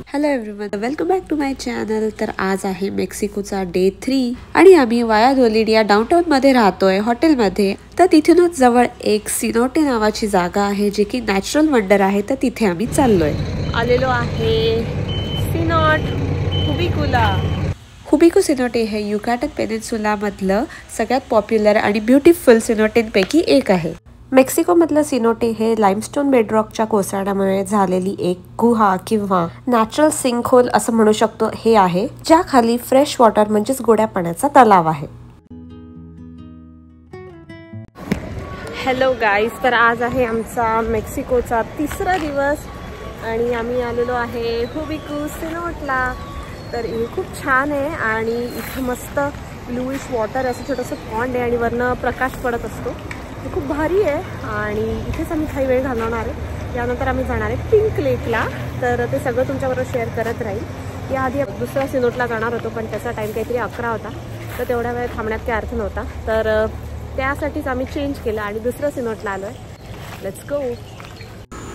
Hello everyone, welcome back to my channel. तर आज आहे मेक्सिकोचा डे 3 आणि आम्ही वायादोलिड या डाऊनटाउन मध्ये राहतोय हॉटेलमध्ये. तर तिथूनच जवळ एक सिनोटे नावाची जागा आहे जे की नॅचरल वंडर आहे. तर तिथे आम्ही चाललोय. आलेलो आहे सिनोट हुबिकुला. हुबिको सिनोटे हे युकाटन पेनिन्सुला मधलं सगळ्यात पॉप्युलर आणि ब्युटिफुल सिनोटेंपैकी एक आहे. मेक्सिको मधलं सिनोटे हे लाइमस्टोन बेडरॉकच्या कोसळण्यामुळे झालेली एक गुहा किंवा नॅचरल सिंकहोल असं म्हणू शकतो हे आहे, ज्या खाली फ्रेश वॉटर म्हणजेच गोड्या पाण्याचा तलाव आहे. हॅलो गाईज, तर आज आहे आमचा मेक्सिकोचा 3रा दिवस आणि आम्ही आलेलो आहे हुबिको सिनोटला. तर हे खूप छान आहे आणि इथे मस्त ब्लूइश वॉटर असं छोटंसं पॉन्ड आहे आणि वरनं प्रकाश पडत असतो. हे खूप भारी आहे आणि इथेच आम्ही काही वेळ घालवणार आहे. यानंतर आम्ही जाणार आहे पिंक लेकला. तर ते सगळं तुमच्याबरोबर शेअर करत राहील. याआधी दुसऱ्या सिनोटला जाणार होतो पण त्याचा टाईम काहीतरी 11 होता, तर तेवढ्या वेळ थांबण्यात काही अर्थ नव्हता. तर त्यासाठीच आम्ही चेंज केलं आणि दुसऱ्या सिनोटला आलो आहे. Let's go.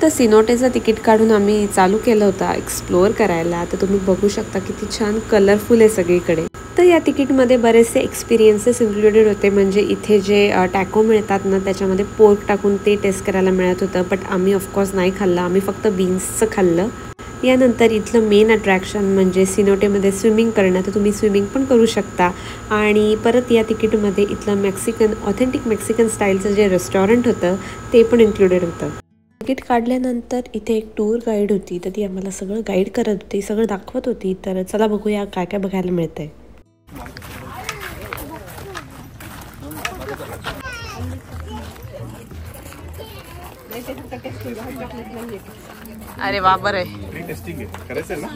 तर सिनोटेचं तिकीट काढून आम्ही चालू केलं होतं एक्सप्लोअर करायला. तर तुम्ही बघू शकता किती छान कलरफुल आहे सगळीकडे. तर या तिकीटमध्ये बरेचसे एक्सपिरियन्सेस इन्क्लुडेड होते. म्हणजे इथे जे टॅको मिळतात ना, त्याच्यामध्ये पोर्क टाकून ते टेस्ट करायला मिळत होतं, बट आम्ही ऑफकोर्स नाही खाल्लं. आम्ही फक्त बीन्सचं खाल्लं. यानंतर इथलं मेन अट्रॅक्शन म्हणजे सिनोटेमध्ये स्विमिंग करणं. तर तुम्ही स्विमिंग पण करू शकता. आणि परत या तिकीटमध्ये इथलं ऑथेंटिक मेक्सिकन स्टाईलचं जे रेस्टॉरंट होतं ते पण इन्क्लुडेड होतं. तिकीट काढल्यानंतर इथे एक टूर गाईड होती, तर ती आम्हाला सगळं गाईड करत होती, सगळं दाखवत होती. तर चला बघूया काय काय बघायला मिळतंय. अरे वा, बरं आहे. टेस्टिंग आहे करायचं ना.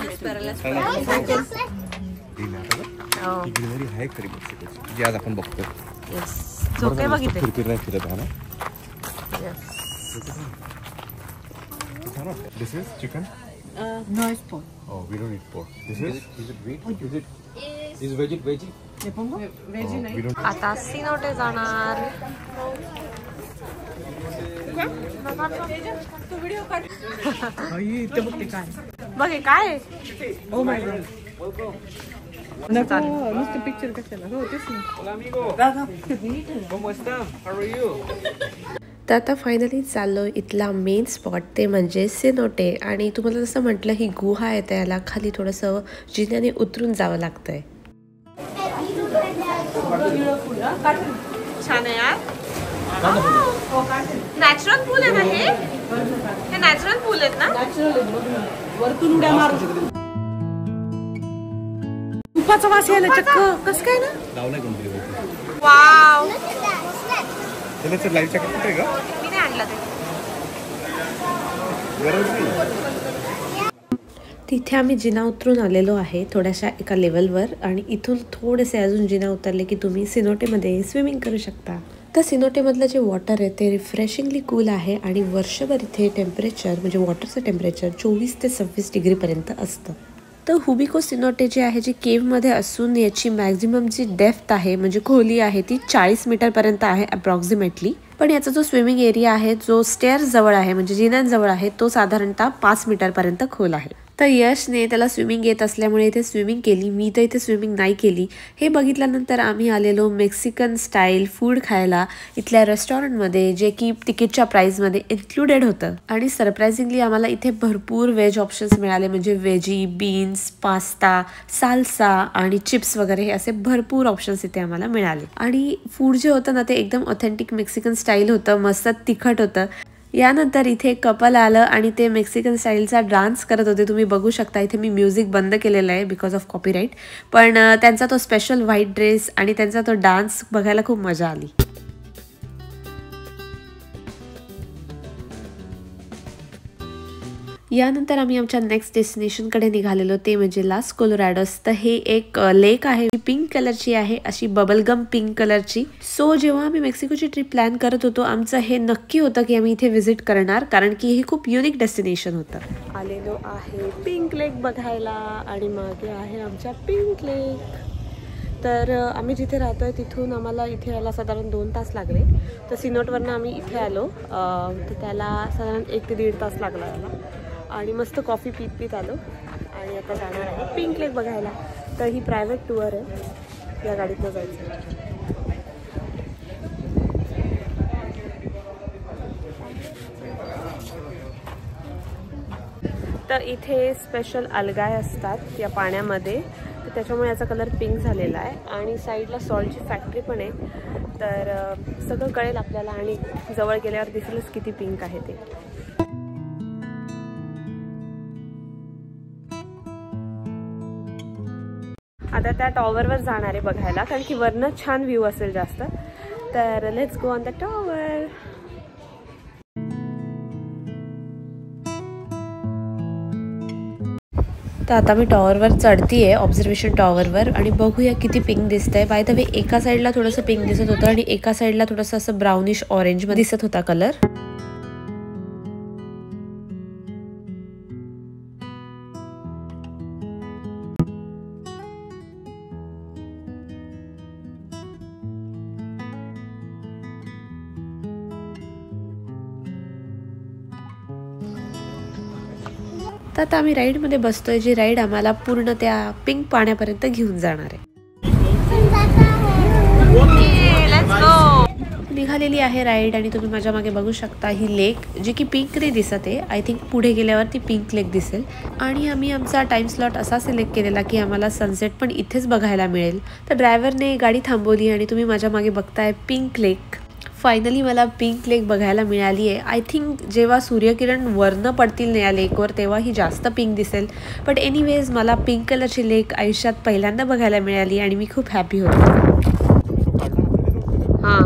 ग्रीनरी आहे खरी मेक्सिकोची जी आज आपण बघतो. झोके बघितले फिरत आहे ना. This is chicken? No, it's pork. Oh, we don't eat pork. This is it meat? Is veggie? ¿Le pongo? Veggie We don't. आता सिनोटे जाणार. बघ हे काय. Oh my god. नको नुसतं पिक्चर कशाला. हो तेच ना. ¿Cómo está? How are you? तर आता फायनली चाललो इथला मेन स्पॉट, ते म्हणजे सिनोटे. आणि तुम्हाला जसं म्हटलं ही गुहा आहे, त्याला खाली थोडंसं जिन्याने उतरून जावं लागतंय. छान आहे यार. नॅचरल पूल आहे ना हे नॅचरल पूल आहेत ना. वरतून उड्या मार. तुपाचा वास यायला चक्क कसं काय ना. लावलाय कोणतरी. वाव. त्याला लाईव्ह जॅकेट कुठे आहे का? मी नाही आणलं ते. गरज नाही. तिथे आम्ही जिना उतरून आलेलो आहे थोड्याशा एका लेवलवर. आणि इथून थोडेसे अजून जिना उतरले की तुम्ही सिनोटेमध्ये स्विमिंग करू शकता. तर सिनोटेमधलं जे वॉटर आहे ते रिफ्रेशिंगली कूल आहे आणि वर्षभर इथे टेम्परेचर म्हणजे वॉटरचं टेम्परेचर 24 ते 26 डिग्रीपर्यंत असतं. तर हुबिको सिनोटे जे आहे जे केव्हमध्ये असून याची मॅक्झिमम जी डेप्थ आहे म्हणजे खोली आहे ती 40 मीटरपर्यंत आहे अप्रॉक्सिमेटली. पण याचा जो स्विमिंग एरिया आहे जो स्टेअर्स जवळ आहे म्हणजे जिन्यांजवळ आहे तो साधारणतः 5 मीटरपर्यंत खोल आहे. तर यशने त्याला स्विमिंग येत असल्यामुळे इथे स्विमिंग केली. मी तर इथे स्विमिंग नाही केली. हे बघितल्यानंतर आम्ही आलेलो मेक्सिकन स्टाईल फूड खायला इथल्या रेस्टॉरंटमध्ये, जे की तिकीटच्या प्राईसमध्ये इन्क्लुडेड होतं. आणि सरप्राइझिंगली आम्हाला इथे भरपूर व्हेज ऑप्शन्स मिळाले. म्हणजे व्हेजी, बीन्स, पास्ता, साल्सा आणि चिप्स वगैरे हे असे भरपूर ऑप्शन्स इथे आम्हाला मिळाले. आणि फूड जे होतं ना ते एकदम ऑथेंटिक मेक्सिकन स्टाईल होतं, मस्त तिखट होतं. यानंतर इथे कपल आलं आणि ते मेक्सिकन स्टाईलचा डान्स करत होते. तुम्ही बघू शकता इथे मी म्युझिक बंद केलेलं आहे बिकॉज ऑफ कॉपीराईट. पण त्यांचा तो स्पेशल व्हाईट ड्रेस आणि त्यांचा तो डान्स बघायला खूप मजा आली. यानंतर आम्ही आमच्या नेक्स्ट डेस्टिनेशनकडे निघालेलो, ते म्हणजे लास कोलोराडोस. तर हे एक लेक आहे, पिंक कलरची आहे, अशी बबलगम पिंक कलरची. सो जेव्हा आम्ही मेक्सिकोची ट्रिप प्लॅन करत होतो आमचं हे नक्की होतं की आम्ही इथे व्हिजिट करणार, कारण की हे खूप युनिक डेस्टिनेशन होतं. आलेलो आहे पिंक लेक बघायला आणि मागे आहे आमच्या पिंक लेक. तर आम्ही जिथे राहतो आहे तिथून आम्हाला इथे यायला साधारण 2 तास लागले. तर सिनोटवरनं आम्ही इथे आलो, तर त्याला साधारण 1 ते 1.5 तास लागला याला. आणि मस्त कॉफी पीत आलो. आणि आता जाणार आहे पिंक लेक बघायला. तर ही प्रायव्हेट टूर आहे, या गाडीतनं जायचं. तर इथे स्पेशल अलगाय असतात या पाण्यामध्ये, तर त्याच्यामुळे याचा कलर पिंक झालेला आहे. आणि साईडला सॉल्टची फॅक्टरी पण आहे. तर सगळं कळेल आपल्याला आणि जवळ गेल्यावर दिसेलच किती पिंक आहे ते. आता त्या टॉवरवर जाणार आहे बघायला, कारण की वरनं छान व्ह्यू असेल जास्त. तर let's go on the tower. तर आता मी टॉवरवर चढतीये, ऑब्झर्वेशन टॉवरवर, आणि बघूया किती पिंक दिसतंय. बाय द वे एका साईडला थोडंसं पिंक दिसत होतं आणि एका साईडला थोडंसं असं ब्राउनिश ऑरेंज मध्ये दिसत होता कलर. तर आता आम्ही राईडमध्ये बसतोय, जी राईड आम्हाला पूर्ण त्या पिंक पाण्यापर्यंत घेऊन जाणार आहे. निघालेली आहे राईड आणि तुम्ही माझ्या मागे बघू शकता ही लेक, जी की पिंकने दिसत आहे. आय थिंक पुढे गेल्यावर ती पिंक लेक दिसेल. आणि आम्ही आमचा टाइम स्लॉट असा सिलेक्ट केलेला की आम्हाला सनसेट पण इथेच बघायला मिळेल. तर ड्रायव्हरने गाडी थांबवली आणि तुम्ही माझ्या मागे बघताय पिंक लेक. फायनली मला पिंक लेक बघायला मिळाली आहे. आय थिंक जेव्हा सूर्यकिरण वरनं पडतील या लेकवर तेव्हा ही जास्त पिंक दिसेल. बट एनिवेज मला पिंक कलरची लेक आयुष्यात पहिल्यांदा बघायला मिळाली आणि मी खूप हॅपी होते. हां,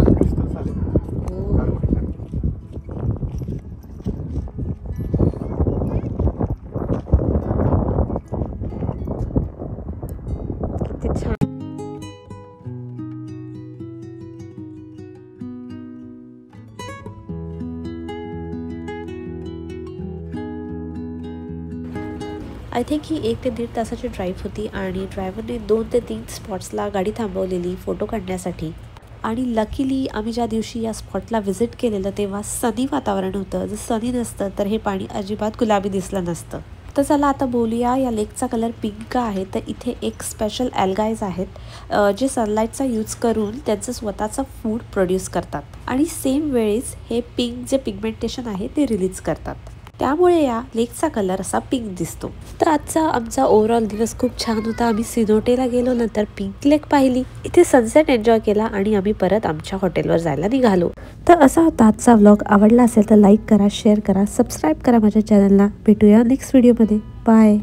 किती छान. आय थिंक ही 1 ते 1.5 तासाची ड्राईव्ह होती आणि ड्रायव्हरने 2 ते 3 स्पॉट्सला गाडी थांबवलेली फोटो काढण्यासाठी. आणि लकीली आम्ही ज्या दिवशी या स्पॉटला व्हिजिट केलेलं तेव्हा सनी वातावरण होतं. जर सनी नसतं तर हे पाणी अजिबात गुलाबी दिसलं नसतं. तर चला आता बोलूया या लेकचा कलर पिंक का आहे. तर इथे एक स्पेशल ॲल्गाईज आहेत जे सनलाईटचा यूज करून त्यांचं स्वतःचं फूड प्रोड्यूस करतात आणि सेम वेळेस हे पिंक जे पिगमेंटेशन आहे ते रिलीज करतात. त्यामुळे या लेकचा कलर असा पिंक दिसतो. तर आजचा आमचा ओव्हरऑल दिवस खूप छान होता. आम्ही सिनोटेला गेलो, नंतर पिंक लेक पाहिली, इथे सनसेट एन्जॉय केला आणि आम्ही परत आमच्या हॉटेलवर जायला निघालो. तर असा होता आजचा व्लॉग. आवडला असेल तर लाईक करा, शेअर करा, सबस्क्राईब करा माझ्या चॅनलला. भेटूया नेक्स्ट व्हिडिओमध्ये. बाय.